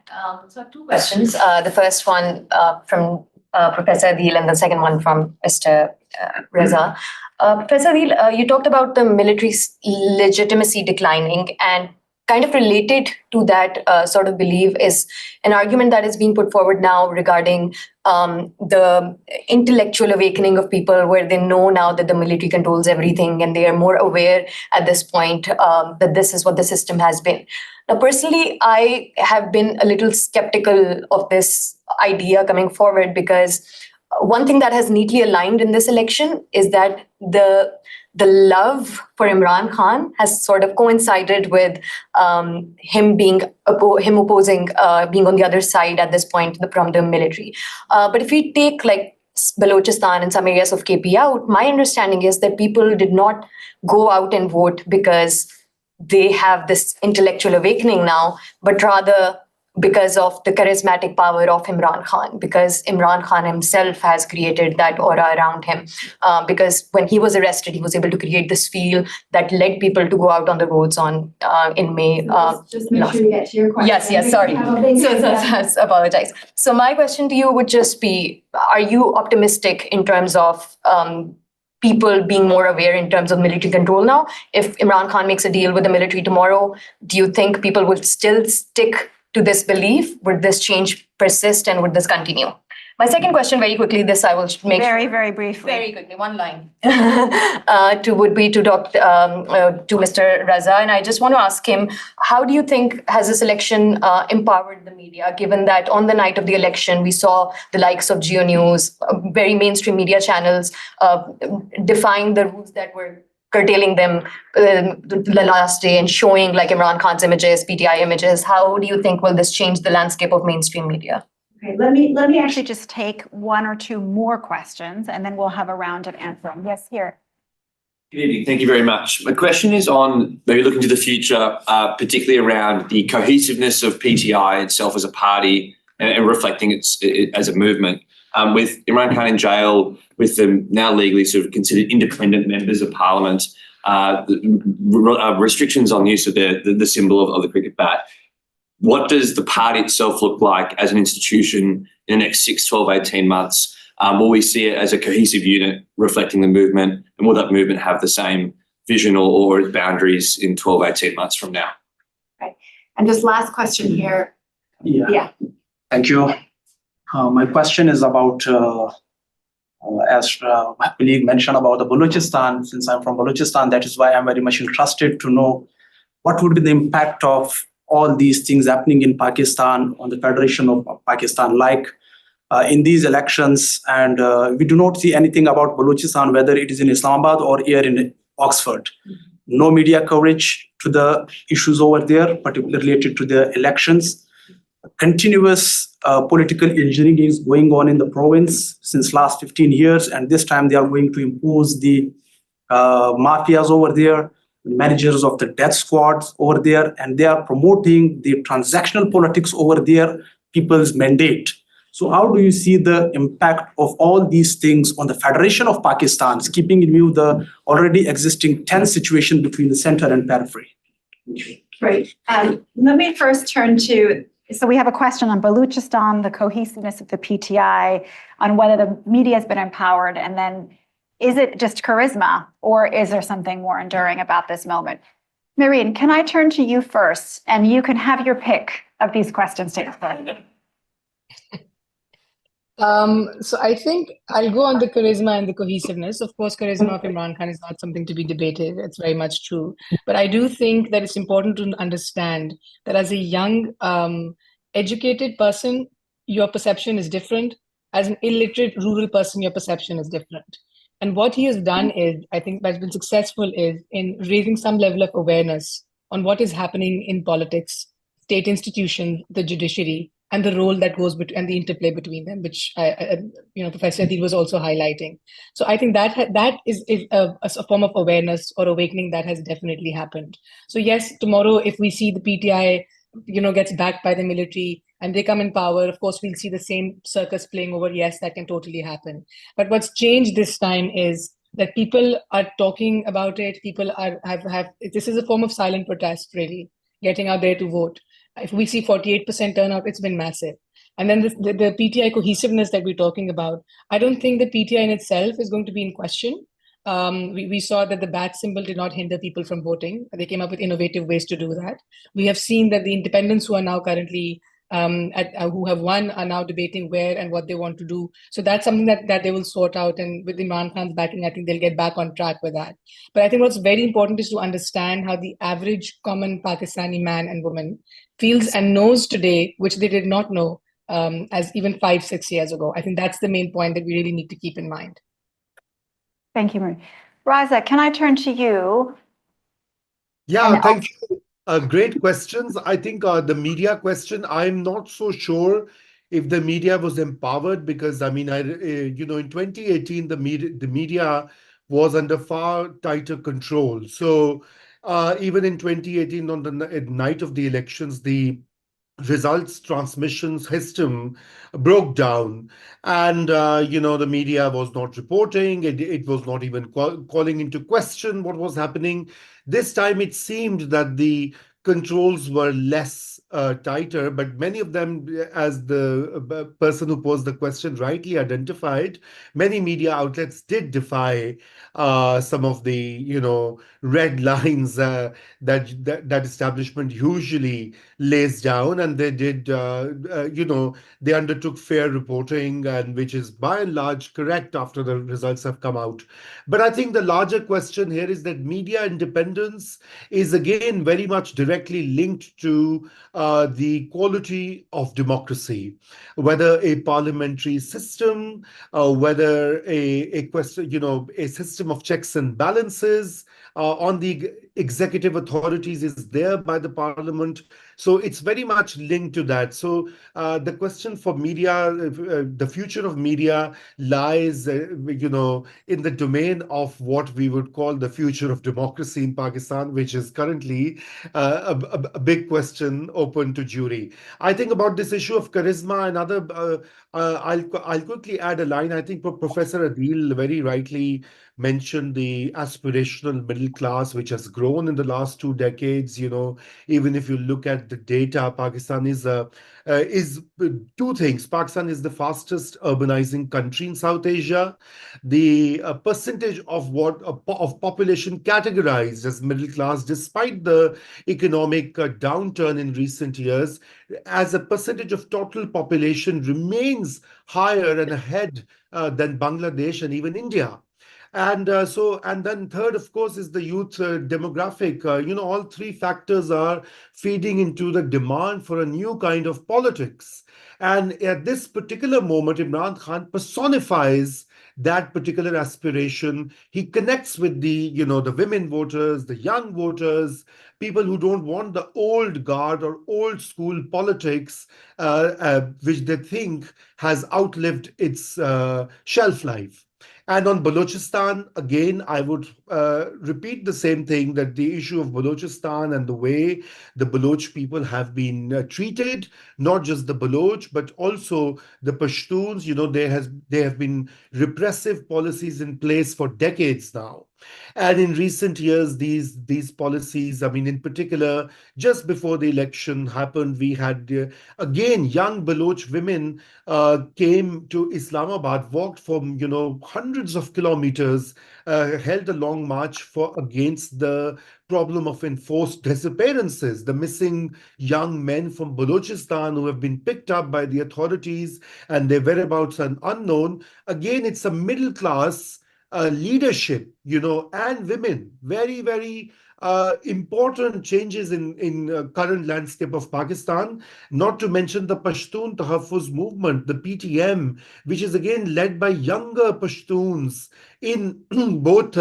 So I have two questions. The first one from Professor Adil and the second one from Mr. Reza. Professor Adil, you talked about the military's legitimacy declining, and kind of related to that sort of belief is an argument that is being put forward now regarding the intellectual awakening of people, where they know now that the military controls everything and they are more aware at this point that this is what the system has been. Now, personally, I have been a little skeptical of this idea coming forward, because one thing that has neatly aligned in this election is that the love for Imran Khan has sort of coincided with him opposing, being on the other side at this point from the military. But if we take like Balochistan and some areas of KP out, my understanding is that people did not go out and vote because they have this intellectual awakening now, but rather because of the charismatic power of Imran Khan, because Imran Khan himself has created that aura around him. Because when he was arrested, he was able to create this feel that led people to go out on the roads in May. Just make sure you get to your question. Yes, sorry. So apologize. So my question to you would just be, are you optimistic in terms of people being more aware in terms of military control now? If Imran Khan makes a deal with the military tomorrow, do you think people would still stick to this belief? Would this change persist, and would this continue? My second question, very quickly, this I will make very, very briefly. Very quickly, one line. Would be to Mr. Raza, and I just want to ask him, how do you think has this election empowered the media, given that on the night of the election we saw the likes of Geo News, very mainstream media channels, defying the rules that were curtailing them the last day and showing like Imran Khan's images, PTI images? How do you think will this change the landscape of mainstream media? Okay, let me actually just take one or two more questions, and then we'll have a round of answering. Yes, here. Good evening. Thank you very much. My question is on maybe looking to the future, particularly around the cohesiveness of PTI itself as a party and reflecting it as a movement. With Imran Khan in jail, with them now legally sort of considered independent members of parliament, restrictions on use of the symbol of the cricket bat. What does the party itself look like as an institution in the next 6, 12, 18 months? Will we see it as a cohesive unit reflecting the movement, and will that movement have the same vision or boundaries in 12, 18 months from now? Right. And just last question here. Yeah. Thank you. My question is about, as my colleague mentioned about the Balochistan. Since I'm from Balochistan, that is why I'm very much interested to know what would be the impact of all these things happening in Pakistan on the Federation of Pakistan, like in these elections. And we do not see anything about Balochistan, whether it is in Islamabad or here in Oxford. No media coverage to the issues over there, particularly related to the elections. Continuous political engineering is going on in the province since last 15 years, and this time they are going to impose the mafias over there, managers of the death squads over there, and they are promoting the transactional politics over there, people's mandate. So how do you see the impact of all these things on the Federation of Pakistan, keeping in view the already existing tense situation between the center and periphery? Great. Let me first turn to, so we have a question on Balochistan, the cohesiveness of the PTI, on whether the media has been empowered, and then is it just charisma, or is there something more enduring about this moment? Marine, can I turn to you first, and you can have your pick of these questions to answer. So I think I'll go on the charisma and the cohesiveness. Of course, charisma of Imran Khan is not something to be debated. It's very much true. But I do think that it's important to understand that as a young, educated person, your perception is different. As an illiterate rural person, your perception is different. And what he has done is, I think that's been successful, is in raising some level of awareness on what is happening in politics, state institutions, the judiciary, and the role that goes between and the interplay between them, which Professor Adil was also highlighting. So I think that is a form of awareness or awakening that has definitely happened. So yes, tomorrow if we see the PTI, gets backed by the military and they come in power, of course we'll see the same circus playing over. Yes, that can totally happen. But what's changed this time is that people are talking about it. People have this is a form of silent protest, really, getting out there to vote. If we see 48% turnout, it's been massive. And then the PTI cohesiveness that we're talking about, I don't think the PTI in itself is going to be in question. We saw that the bat symbol did not hinder people from voting. They came up with innovative ways to do that. We have seen that the independents who are now currently who have won are now debating where and what they want to do. So that's something that they will sort out. And with Imran Khan's backing, I think they'll get back on track with that. But I think what's very important is to understand how the average common Pakistani man and woman feels and knows today, which they did not know as even 5-6 years ago. I think that's the main point that we really need to keep in mind. Thank you, Marie. Raza, can I turn to you? Yeah, thank you. Great questions. I think the media question, I'm not so sure if the media was empowered because, I mean, in 2018, the media was under far tighter control. So even in 2018, on the night of the elections, the results transmission system broke down, and the media was not reporting. It was not even calling into question what was happening. This time it seemed that the controls were less tighter, but many of them, as the person who posed the question rightly identified, many media outlets did defy some of the red lines that establishment usually lays down, and they did they undertook fair reporting, and which is by and large correct after the results have come out. But I think the larger question here is that media independence is again very much directly linked to the quality of democracy, whether a parliamentary system, whether a question, a system of checks and balances on the executive authorities is there by the parliament. So it's very much linked to that. So the question for media, the future of media lies, in the domain of what we would call the future of democracy in Pakistan, which is currently a big question open to jury. I think about this issue of charisma and other. I'll quickly add a line. I think Professor Adil very rightly mentioned the aspirational middle class, which has grown in the last 2 decades. Even if you look at the data, Pakistan is two things. Pakistan is the fastest urbanizing country in South Asia. The percentage of population categorized as middle class, despite the economic downturn in recent years, as a percentage of total population, remains higher and ahead than Bangladesh and even India. And then third, of course, is the youth demographic. All three factors are feeding into the demand for a new kind of politics. And at this particular moment, Imran Khan personifies that particular aspiration. He connects with the women voters, the young voters, people who don't want the old guard or old school politics, which they think has outlived its shelf life. And on Balochistan, again, I would repeat the same thing, that the issue of Balochistan and the way the Baloch people have been treated, not just the Baloch, but also the Pashtuns. They have been repressive policies in place for decades now. And in recent years, these policies, I mean, in particular, just before the election happened, we had again young Baloch women came to Islamabad, walked from hundreds of kilometers, held a long march for against the problem of enforced disappearances, the missing young men from Balochistan who have been picked up by the authorities and their whereabouts are unknown. Again, it's a middle class leadership, and women, very, very important changes in current landscape of Pakistan, not to mention the Pashtun Tahaffuz movement, the PTM, which is again led by younger Pashtuns in both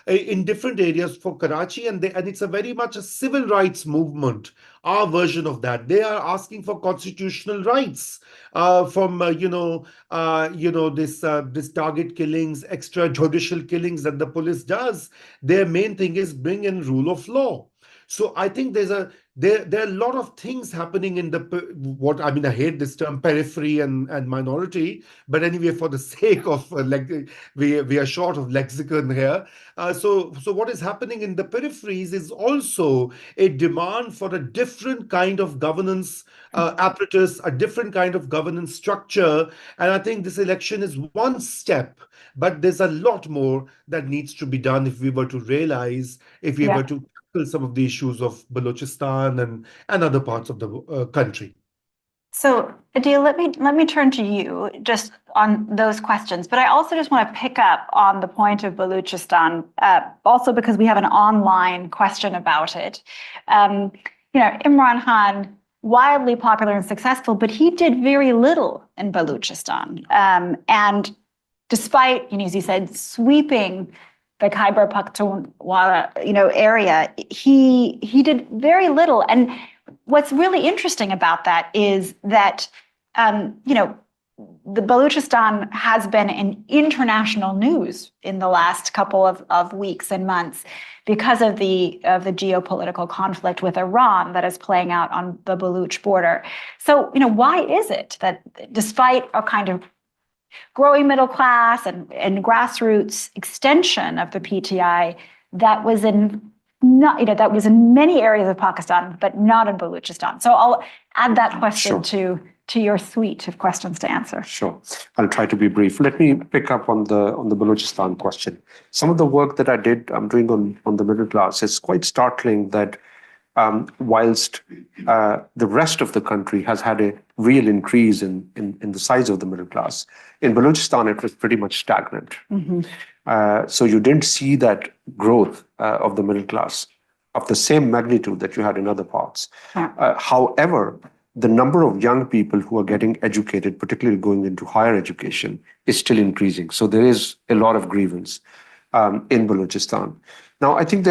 in different areas for Karachi, and it's a very much a civil rights movement. Our version of that, they are asking for constitutional rights from this target killings, extrajudicial killings that the police does. Their main thing is bring in rule of law. So I think there are a lot of things happening in what I mean. I hate this term periphery and minority, but anyway, for the sake of we are short of lexicon here. So what is happening in the peripheries is also a demand for a different kind of governance apparatus, a different kind of governance structure, and I think this election is one step, but there's a lot more that needs to be done if we were to realize, if we Yeah. were to tackle some of the issues of Balochistan and other parts of the country. So, Adil, let me turn to you just on those questions, but I also just want to pick up on the point of Balochistan, also because we have an online question about it. Imran Khan, wildly popular and successful, but he did very little in Balochistan, and despite, as you said, sweeping the Khyber Pakhtunkhwa, area, he did very little. And what's really interesting about that is that, the Balochistan has been in international news in the last couple of weeks and months because of the geopolitical conflict with Iran that is playing out on the Baluch border. So, why is it that despite a kind of growing middle class and grassroots extension of the PTI that was in many areas of Pakistan, but not in Balochistan? So I'll add that question to your suite of questions to answer. Sure. I'll try to be brief. Let me pick up on the Balochistan question. Some of the work that I'm doing on the middle class, it's quite startling that whilst the rest of the country has had a real increase in the size of the middle class, in Balochistan it was pretty much stagnant. So you didn't see that growth of the middle class of the same magnitude that you had in other parts. However, the number of young people who are getting educated, particularly going into higher education, is still increasing. So there is a lot of grievance in Balochistan. Now, I think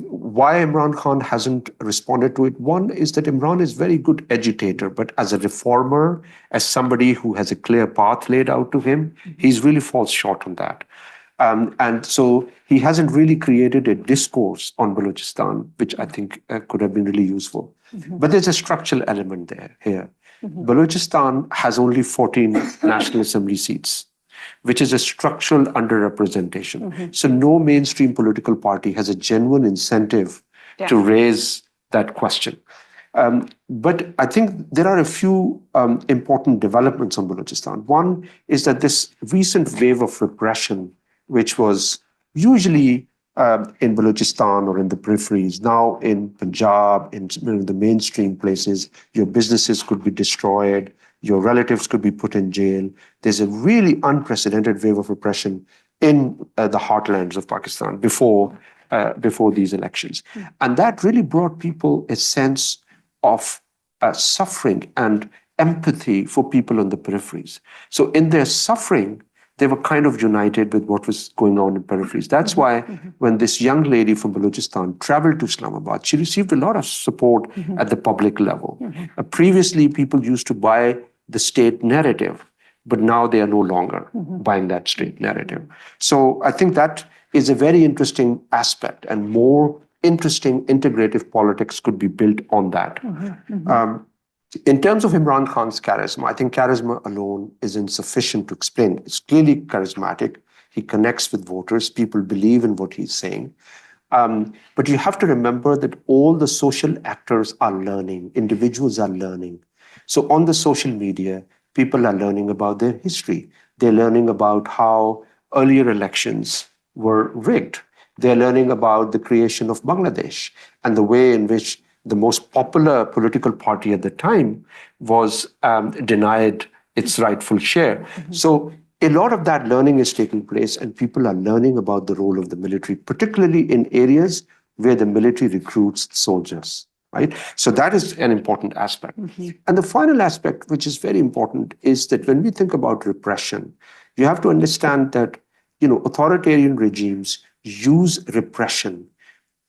why Imran Khan hasn't responded to it, one is that Imran is a very good agitator, but as a reformer, as somebody who has a clear path laid out to him, he's really falls short on that. And so he hasn't really created a discourse on Balochistan, which I think could have been really useful. But there's a structural element here. Balochistan has only 14 National Assembly seats, which is a structural underrepresentation. So no mainstream political party has a genuine incentive to raise that question. But I think there are a few important developments on Balochistan. One is that this recent wave of repression, which was usually in Balochistan or in the peripheries, now in Punjab, in the mainstream places, your businesses could be destroyed, your relatives could be put in jail. There's a really unprecedented wave of repression in the heartlands of Pakistan before these elections. And that really brought people a sense of suffering and empathy for people on the peripheries. So in their suffering, they were kind of united with what was going on in peripheries. That's why when this young lady from Balochistan traveled to Islamabad, she received a lot of support at the public level. Previously, people used to buy the state narrative, but now they are no longer buying that state narrative. So I think that is a very interesting aspect, and more interesting integrative politics could be built on that. In terms of Imran Khan's charisma, I think charisma alone is insufficient to explain. It's clearly charismatic. He connects with voters. People believe in what he's saying. But you have to remember that all the social actors are learning. Individuals are learning. So on the social media, people are learning about their history. They're learning about how earlier elections were rigged. They're learning about the creation of Bangladesh and the way in which the most popular political party at the time was denied its rightful share. So a lot of that learning is taking place, and people are learning about the role of the military, particularly in areas where the military recruits soldiers, right? So that is an important aspect. And the final aspect, which is very important, is that when we think about repression, you have to understand that, authoritarian regimes use repression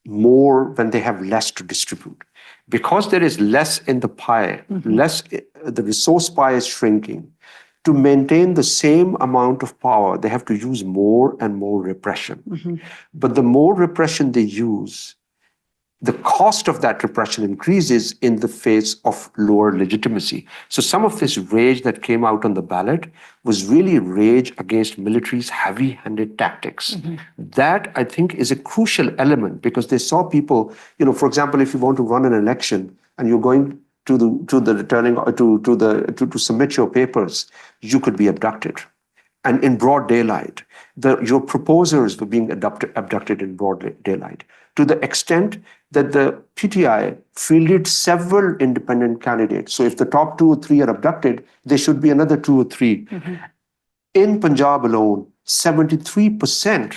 more when they have less to distribute. Because there is less in the pie, the resource pie is shrinking. To maintain the same amount of power, they have to use more and more repression. But the more repression they use, the cost of that repression increases in the face of lower legitimacy. So some of this rage that came out on the ballot was really rage against military's heavy-handed tactics. That, I think, is a crucial element because they saw people, for example, if you want to run an election and you're going to submit your papers, you could be abducted. And in broad daylight, your proposers were being abducted in broad daylight, to the extent that the PTI fielded several independent candidates. So if the top 2 or 3 are abducted, there should be another 2 or 3. In Punjab alone, 73%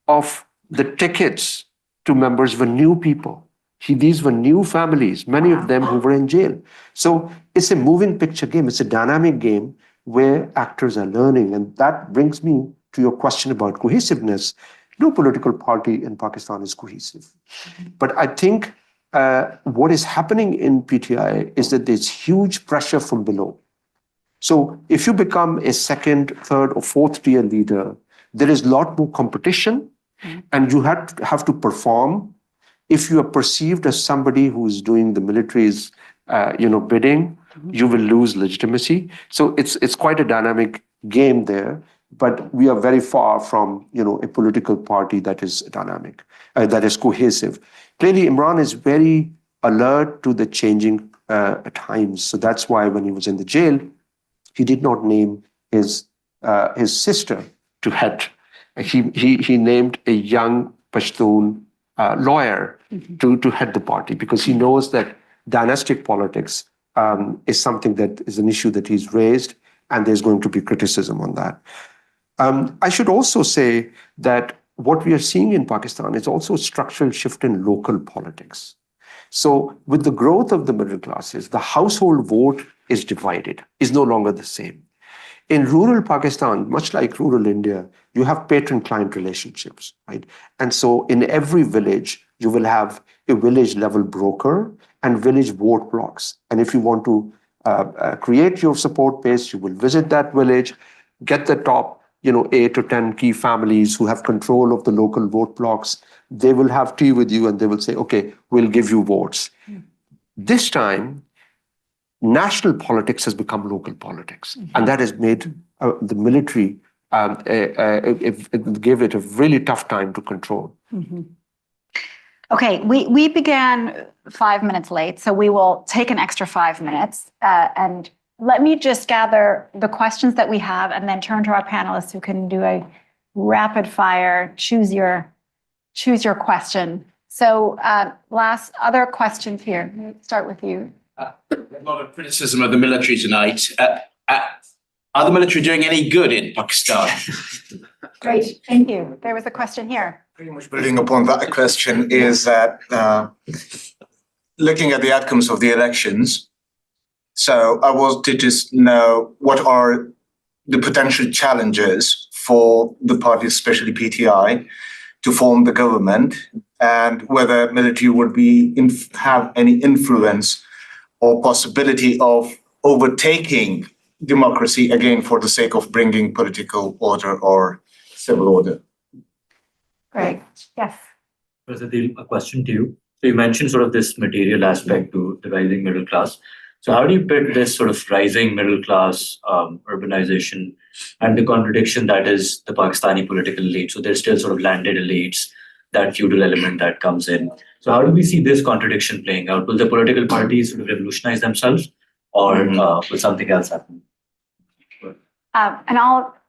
of the tickets to members were new people. These were new families, many of them who were in jail. So it's a moving picture game. It's a dynamic game where actors are learning. And that brings me to your question about cohesiveness. No political party in Pakistan is cohesive. But I think what is happening in PTI is that there's huge pressure from below. So if you become a second, third, or fourth tier leader, there is a lot more competition, and you have to perform. If you are perceived as somebody who is doing the military's bidding, you will lose legitimacy. So it's quite a dynamic game there. But we are very far from, a political party that is dynamic, that is cohesive. Clearly, Imran is very alert to the changing times. So that's why when he was in the jail, he did not name his sister to head. He named a young Pashtun lawyer to head the party because he knows that dynastic politics is something that is an issue that he's raised, and there's going to be criticism on that. I should also say that what we are seeing in Pakistan is also a structural shift in local politics. So with the growth of the middle classes, the household vote is divided, is no longer the same. In rural Pakistan, much like rural India, you have patron-client relationships, right? And so in every village, you will have a village-level broker and village vote blocks. And if you want to create your support base, you will visit that village, get the top 8 or 10 key families who have control of the local vote blocks. They will have tea with you and they will say, okay, we'll give you votes. This time, national politics has become local politics. And that has made the military, it gave it a really tough time to control. Okay, we began 5 minutes late, so we will take an extra 5 minutes. And let me just gather the questions that we have and then turn to our panelists who can do a rapid fire, choose your question. So last other questions here. Let's start with you. A lot of criticism of the military tonight. Are the military doing any good in Pakistan? Great, thank you. There was a question here. Pretty much building upon that question is that looking at the outcomes of the elections, so I wanted to know what are the potential challenges for the party, especially PTI, to form the government, and whether military would have any influence or possibility of overtaking democracy again for the sake of bringing political order or civil order. Great. Yes. Professor, a question to you. So you mentioned sort of this material aspect to the rising middle class. So how do you put this sort of rising middle class, urbanization, and the contradiction that is the Pakistani political elite? So there's still sort of landed elites, that feudal element that comes in. So how do we see this contradiction playing out? Will the political parties sort of revolutionize themselves, or will something else happen?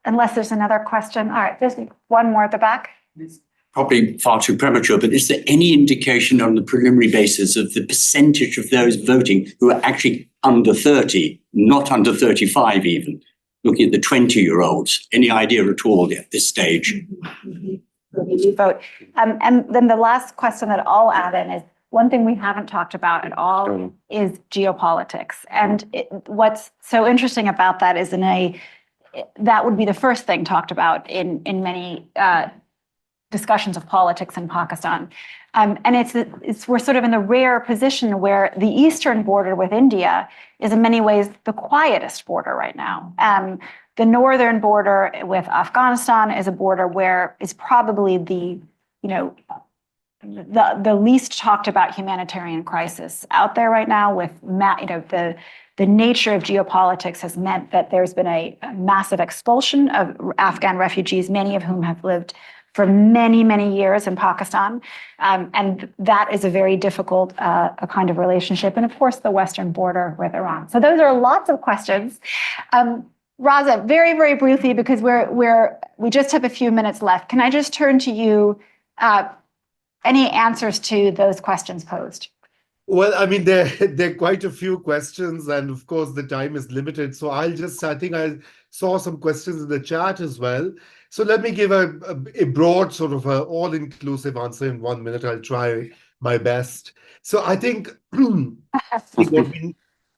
Unless there's another question. All right, there's one more at the back. Probably far too premature, but is there any indication on the preliminary basis of the percentage of those voting who are actually under 30, not under 35 even, looking at the 20-year-olds? Any idea at all at this stage? vote. And then the last question that I'll add in is, one thing we haven't talked about at all is geopolitics. And what's so interesting about that is that would be the first thing talked about in many discussions of politics in Pakistan. And we're sort of in the rare position where the eastern border with India is in many ways the quietest border right now. The northern border with Afghanistan is a border where it's probably the least talked about humanitarian crisis out there right now. With the nature of geopolitics has meant that there's been a massive expulsion of Afghan refugees, many of whom have lived for many, many years in Pakistan. And that is a very difficult a kind of relationship. And of course, the western border with Iran. So those are lots of questions. Raza, very, very briefly, because we just have a few minutes left. Can I just turn to you? Any answers to those questions posed? Well, I mean, there are quite a few questions, and of course, the time is limited. So I think I saw some questions in the chat as well. So let me give a broad sort of all-inclusive answer in 1 minute. I'll try my best. So I think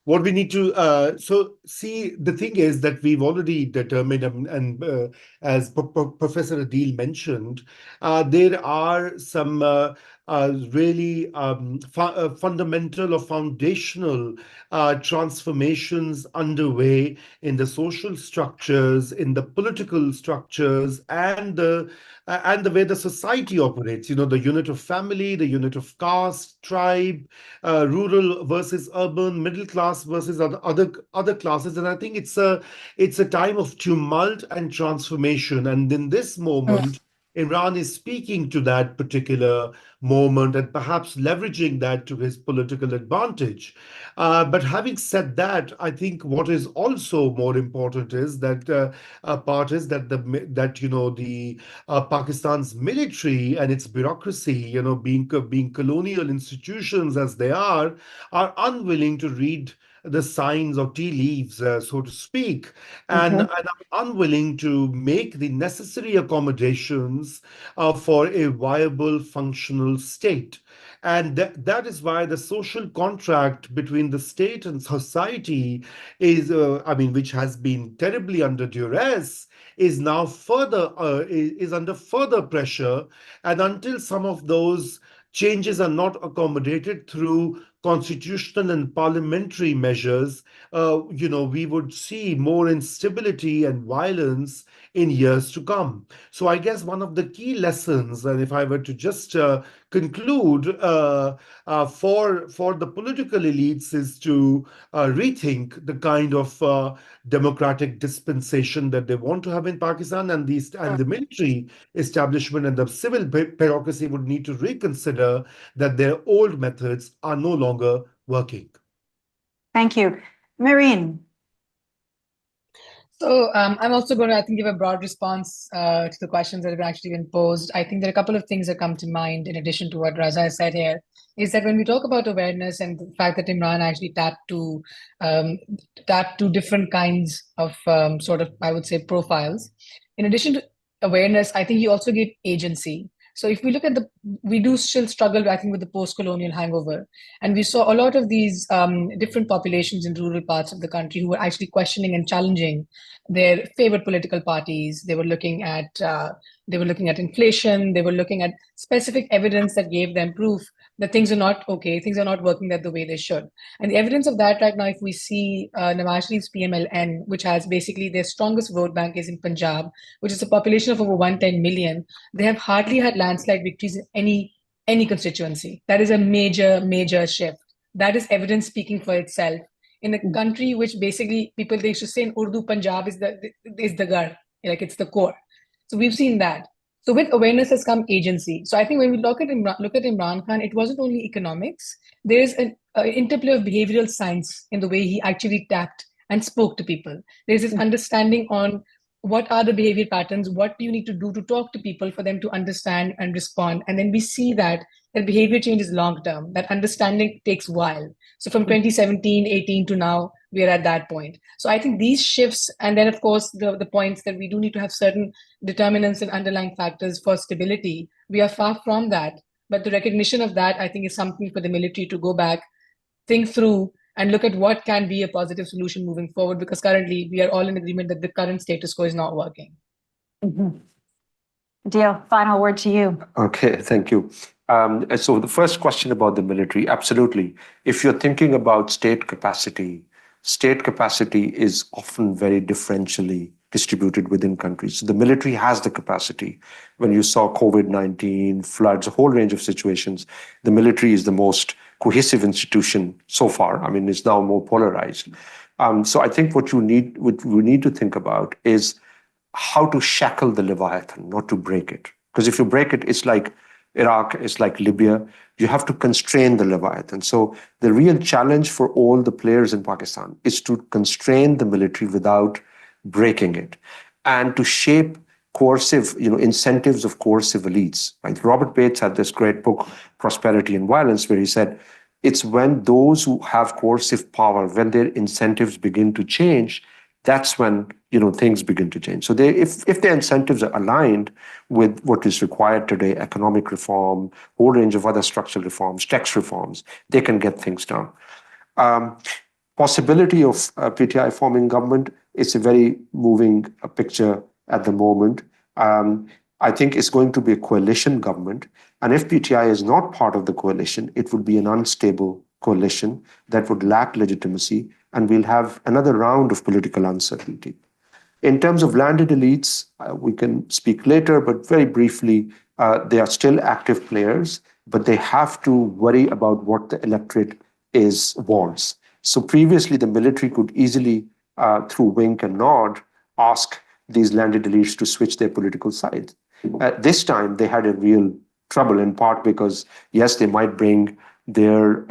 what we need to see, the thing is that we've already determined, and as Professor Adil mentioned, there are some really fundamental or foundational transformations underway in the social structures, in the political structures, and the way the society operates. The unit of family, the unit of caste, tribe, rural versus urban, middle class versus other classes. And I think it's a time of tumult and transformation. And in this moment, Imran is speaking to that particular moment and perhaps leveraging that to his political advantage. But having said that, I think what is also more important is that Pakistan's military and its bureaucracy, being colonial institutions as they are unwilling to read the signs or tea leaves, so to speak, and are unwilling to make the necessary accommodations for a viable, functional state. And that is why the social contract between the state and society is, which has been terribly under duress, is now is under further pressure. And until some of those changes are not accommodated through constitutional and parliamentary measures, we would see more instability and violence in years to come. So I guess one of the key lessons, and if I were to just conclude for the political elites, is to rethink the kind of democratic dispensation that they want to have in Pakistan, and the military establishment and the civil bureaucracy would need to reconsider that their old methods are no longer working. Thank you. Marine. So I'm also going to, I think, give a broad response to the questions that have actually been posed. I think there are a couple of things that come to mind in addition to what Raza has said here, is that when we talk about awareness and the fact that Imran actually tapped to different kinds of sort of, I would say, profiles. In addition to awareness, I think he also gave agency. So if we look at we do still struggle, I think, with the post-colonial hangover. And we saw a lot of these different populations in rural parts of the country who were actually questioning and challenging their favorite political parties. They were looking at inflation. They were looking at specific evidence that gave them proof that things are not okay, things are not working the way they should. And the evidence of that right now, if we see Nawaz Sharif's PMLN, which has basically their strongest vote bank is in Punjab, which is a population of over 110 million, they have hardly had landslide victories in any constituency. That is a major, major shift. That is evidence speaking for itself. In a country which basically they used to say in Urdu, Punjab is the gar, like it's the core. So we've seen that. So with awareness has come agency. So I think when we look at Imran Khan, it wasn't only economics. There is an interplay of behavioral science in the way he actually tapped and spoke to people. There's this understanding on what are the behavior patterns, what do you need to do to talk to people for them to understand and respond. And then we see that behavior change is long term. That understanding takes a while. So from 2017, 18 to now, we are at that point. So I think these shifts, and then of course the points that we do need to have certain determinants and underlying factors for stability, we are far from that. But the recognition of that, I think, is something for the military to go back, think through, and look at what can be a positive solution moving forward, because currently we are all in agreement that the current status quo is not working. Deal, final word to you. Okay, thank you. So the first question about the military, absolutely. If you're thinking about state capacity is often very differentially distributed within countries. So the military has the capacity. When you saw COVID-19, floods, a whole range of situations, the military is the most cohesive institution so far. I mean, it's now more polarized. So I think what we need to think about is how to shackle the Leviathan, not to break it. Because if you break it, it's like Iraq, it's like Libya. You have to constrain the Leviathan. So the real challenge for all the players in Pakistan is to constrain the military without breaking it, and to shape coercive, incentives of coercive elites. Right? Robert Bates had this great book, Prosperity and Violence, where he said, it's when those who have coercive power, when their incentives begin to change, that's when things begin to change. So if their incentives are aligned with what is required today, economic reform, whole range of other structural reforms, tax reforms, they can get things done. Possibility of PTI forming government, it's a very moving picture at the moment. I think it's going to be a coalition government. And if PTI is not part of the coalition, it would be an unstable coalition that would lack legitimacy, and we'll have another round of political uncertainty. In terms of landed elites, we can speak later, but very briefly, they are still active players, but they have to worry about what the electorate wants. So previously, the military could easily, through wink and nod, ask these landed elites to switch their political sides. This time, they had a real trouble, in part because, yes, they might bring their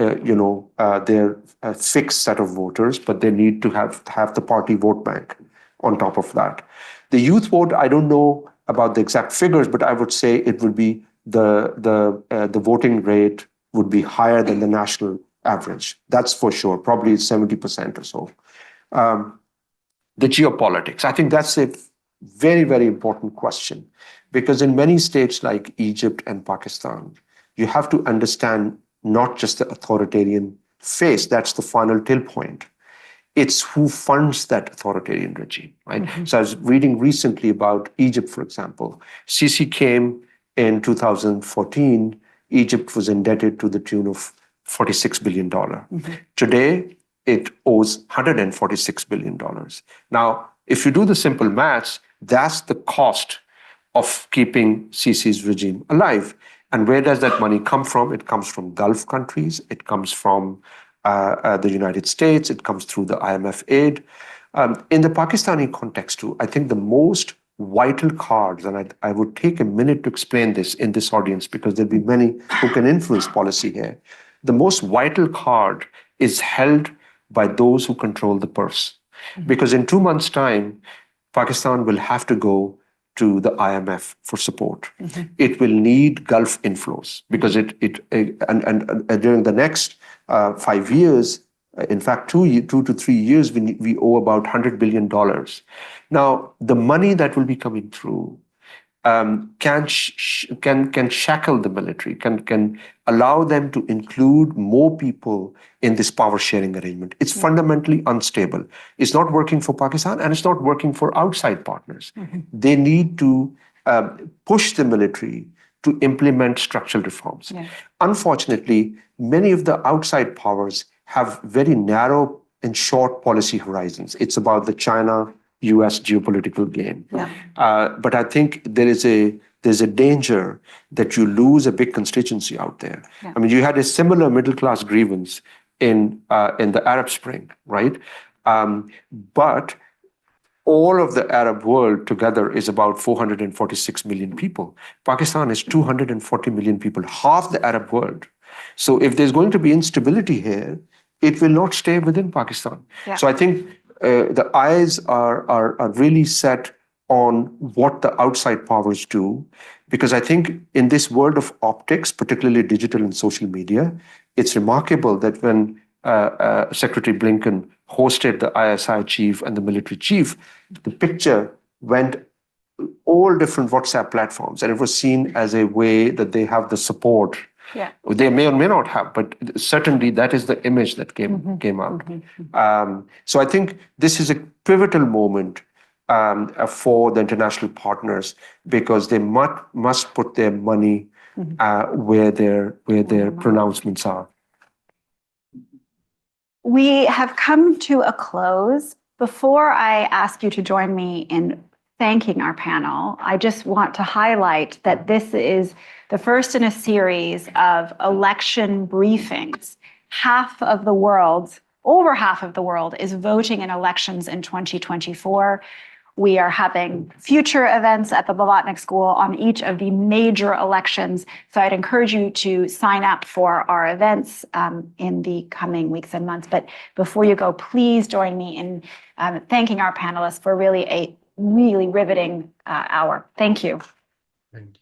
fixed set of voters, but they need to have the party vote bank on top of that. The youth vote, I don't know about the exact figures, but I would say it would be the voting rate would be higher than the national average. That's for sure, probably 70% or so. The geopolitics, I think that's a very, very important question, because in many states like Egypt and Pakistan, you have to understand not just the authoritarian face, that's the final till point. It's who funds that authoritarian regime, right? Mm-hmm. So I was reading recently about Egypt, for example. Sisi came in 2014. Egypt was indebted to the tune of $46 billion. Mm-hmm. Today, it owes $146 billion. Now, if you do the simple maths, that's the cost of keeping Sisi's regime alive. And where does that money come from? It comes from Gulf countries. It comes from the United States. It comes through the IMF aid. In the Pakistani context too, I think the most vital cards, and I would take a minute to explain this in this audience because there'll be many who can influence policy here. The most vital card is held by those who control the purse. Mm-hmm. Because in 2 months' time, Pakistan will have to go to the IMF for support. Mm-hmm. It will need Gulf inflows because and during the next 5 years, in fact, 2 to 3 years, we owe about $100 billion. Now, the money that will be coming through can shackle the military, can allow them to include more people in this power sharing arrangement. It's fundamentally unstable. It's not working for Pakistan and it's not working for outside partners. Mm-hmm. They need to push the military to implement structural reforms. Yeah. Unfortunately, many of the outside powers have very narrow and short policy horizons. It's about the China-US geopolitical game. Yeah. But I think there's a danger that you lose a big constituency out there. Yeah. I mean, you had a similar middle-class grievance in the Arab Spring, right? But all of the Arab world together is about 446 million people. Pakistan is 240 million people, half the Arab world. So if there's going to be instability here, it will not stay within Pakistan. Yeah. So I think the eyes are really set on what the outside powers do, because I think in this world of optics, particularly digital and social media, it's remarkable that when Secretary Blinken hosted the ISI chief and the military chief, the picture went all different WhatsApp platforms, and it was seen as a way that they have the support. Yeah. They may or may not have, but certainly that is the image that came out. So I think this is a pivotal moment for the international partners, because they must put their money where their pronouncements are. We have come to a close. Before I ask you to join me in thanking our panel, I just want to highlight that this is the first in a series of election briefings. Over half of the world is voting in elections in 2024. We are having future events at the Blavatnik School on each of the major elections. So I'd encourage you to sign up for our events in the coming weeks and months. But before you go, please join me in thanking our panelists for a really riveting hour. Thank you. Thank you.